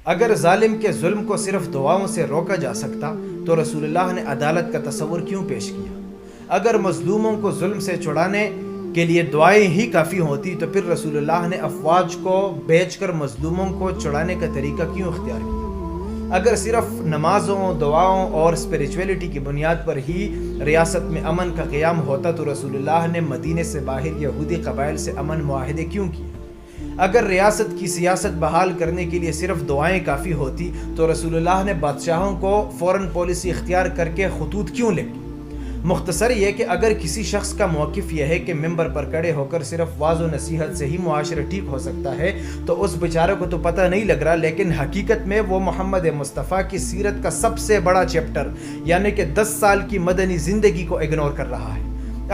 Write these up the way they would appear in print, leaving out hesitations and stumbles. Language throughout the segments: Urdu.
اگر ظالم کے ظلم کو صرف دعاؤں سے روکا جا سکتا تو رسول اللہ نے عدالت کا تصور کیوں پیش کیا؟ اگر مظلوموں کو ظلم سے چھڑانے کے لیے دعائیں ہی کافی ہوتی تو پھر رسول اللہ نے افواج کو بیچ کر مظلوموں کو چھڑانے کا طریقہ کیوں اختیار کیا؟ اگر صرف نمازوں، دعاؤں اور اسپریچویلٹی کی بنیاد پر ہی ریاست میں امن کا قیام ہوتا تو رسول اللہ نے مدینے سے باہر یہودی قبائل سے امن معاہدے کیوں کیے؟ اگر ریاست کی سیاست بحال کرنے کے لیے صرف دعائیں کافی ہوتی تو رسول اللہ نے بادشاہوں کو فورن پالیسی اختیار کر کے خطوط کیوں لکھی؟ مختصر یہ کہ اگر کسی شخص کا موقف یہ ہے کہ ممبر پر کھڑے ہو کر صرف واعظ و نصیحت سے ہی معاشرہ ٹھیک ہو سکتا ہے تو اس بیچارے کو تو پتہ نہیں لگ رہا، لیکن حقیقت میں وہ محمد مصطفیٰ کی سیرت کا سب سے بڑا چیپٹر یعنی کہ 10 سال کی مدنی زندگی کو اگنور کر رہا ہے۔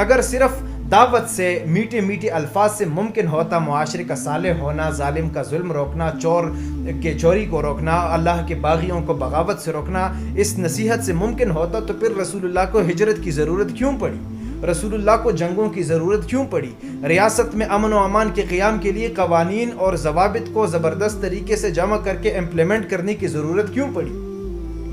اگر صرف دعوت سے، میٹھے میٹھے الفاظ سے ممکن ہوتا معاشرے کا صالح ہونا، ظالم کا ظلم روکنا، چور کے چوری کو روکنا، اللہ کے باغیوں کو بغاوت سے روکنا، اس نصیحت سے ممکن ہوتا تو پھر رسول اللہ کو ہجرت کی ضرورت کیوں پڑی؟ رسول اللہ کو جنگوں کی ضرورت کیوں پڑی؟ ریاست میں امن و امان کے قیام کے لیے قوانین اور ضوابط کو زبردست طریقے سے جمع کر کے امپلیمنٹ کرنے کی ضرورت کیوں پڑی؟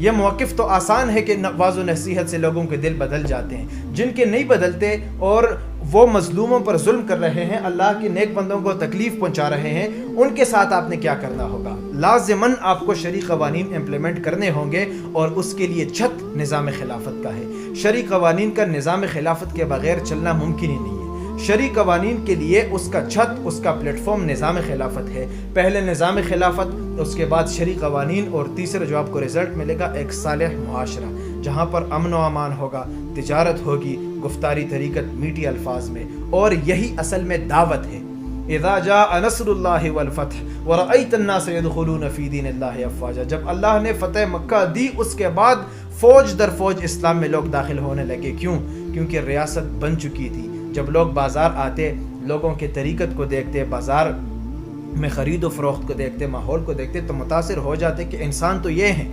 یہ موقف تو آسان ہے کہ واعظ و نصیحت سے لوگوں کے دل بدل جاتے ہیں، جن کے نہیں بدلتے اور وہ مظلوموں پر ظلم کر رہے ہیں، اللہ کے نیک بندوں کو تکلیف پہنچا رہے ہیں، ان کے ساتھ آپ نے کیا کرنا ہوگا؟ لازماً آپ کو شرعی قوانین امپلیمنٹ کرنے ہوں گے اور اس کے لیے چھت نظام خلافت کا ہے۔ شرعی قوانین کا نظام خلافت کے بغیر چلنا ممکن ہی نہیں ہے۔ شرعی قوانین کے لیے اس کا چھت، اس کا پلیٹ فارم نظام خلافت ہے۔ پہلے نظام خلافت، اس کے بعد شرعی قوانین، اور تیسرا جو آپ کو رزلٹ ملے گا ایک صالح معاشرہ جہاں پر امن و امان ہوگا، تجارت ہوگی، گفتاری طریقت میٹھی الفاظ میں، اور یہی اصل میں دعوت ہے۔ اذا جاء نصر اللہ والفتح ورأیت الناس يدخلون فی دین اللہ افواجا، جب اللہ نے فتح مکہ دی اس کے بعد فوج در فوج اسلام میں لوگ داخل ہونے لگے۔ کیوں؟ کیونکہ ریاست بن چکی تھی۔ جب لوگ بازار آتے، لوگوں کے طریقت کو دیکھتے، بازار میں خرید و فروخت کو دیکھتے، ماحول کو دیکھتے تو متاثر ہو جاتے کہ انسان تو یہ ہیں۔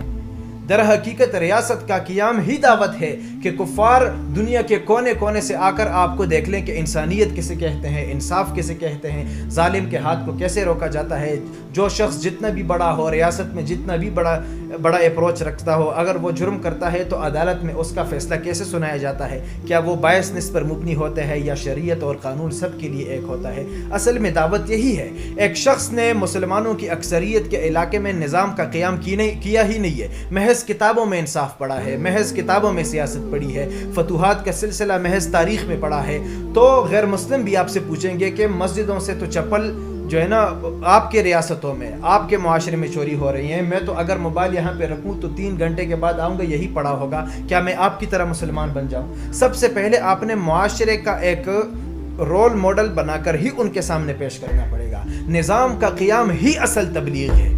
در حقیقت ریاست کا قیام ہی دعوت ہے کہ کفار دنیا کے کونے کونے سے آ کر آپ کو دیکھ لیں کہ انسانیت کسے کہتے ہیں، انصاف کسے کہتے ہیں، ظالم کے ہاتھ کو کیسے روکا جاتا ہے۔ جو شخص جتنا بھی بڑا ہو، ریاست میں جتنا بھی بڑا اپروچ رکھتا ہو، اگر وہ جرم کرتا ہے تو عدالت میں اس کا فیصلہ کیسے سنایا جاتا ہے؟ کیا وہ باعث نس پر مبنی ہوتے ہیں یا شریعت اور قانون سب کے لیے ایک ہوتا ہے؟ اصل میں دعوت یہی ہے۔ ایک شخص نے مسلمانوں کی اکثریت کے علاقے میں نظام کا قیام کیا ہی نہیں ہے، محض کتابوں میں انصاف پڑھا ہے، محض کتابوں میں سیاست پڑھی ہے، فتوحات کا سلسلہ محض تاریخ میں پڑھا ہے، تو غیر مسلم بھی آپ سے پوچھیں گے کہ مسجدوں سے تو چپل جو ہے نا آپ کے ریاستوں میں، آپ کے معاشرے میں چوری ہو رہی ہیں، میں تو اگر موبائل یہاں پہ رکھوں تو 3 گھنٹے کے بعد آؤں گا یہی پڑا ہوگا، کیا میں آپ کی طرح مسلمان بن جاؤں؟ سب سے پہلے آپ نے معاشرے کا ایک رول ماڈل بنا کر ہی ان کے سامنے پیش کرنا پڑے گا۔ نظام کا قیام ہی اصل تبلیغ ہے۔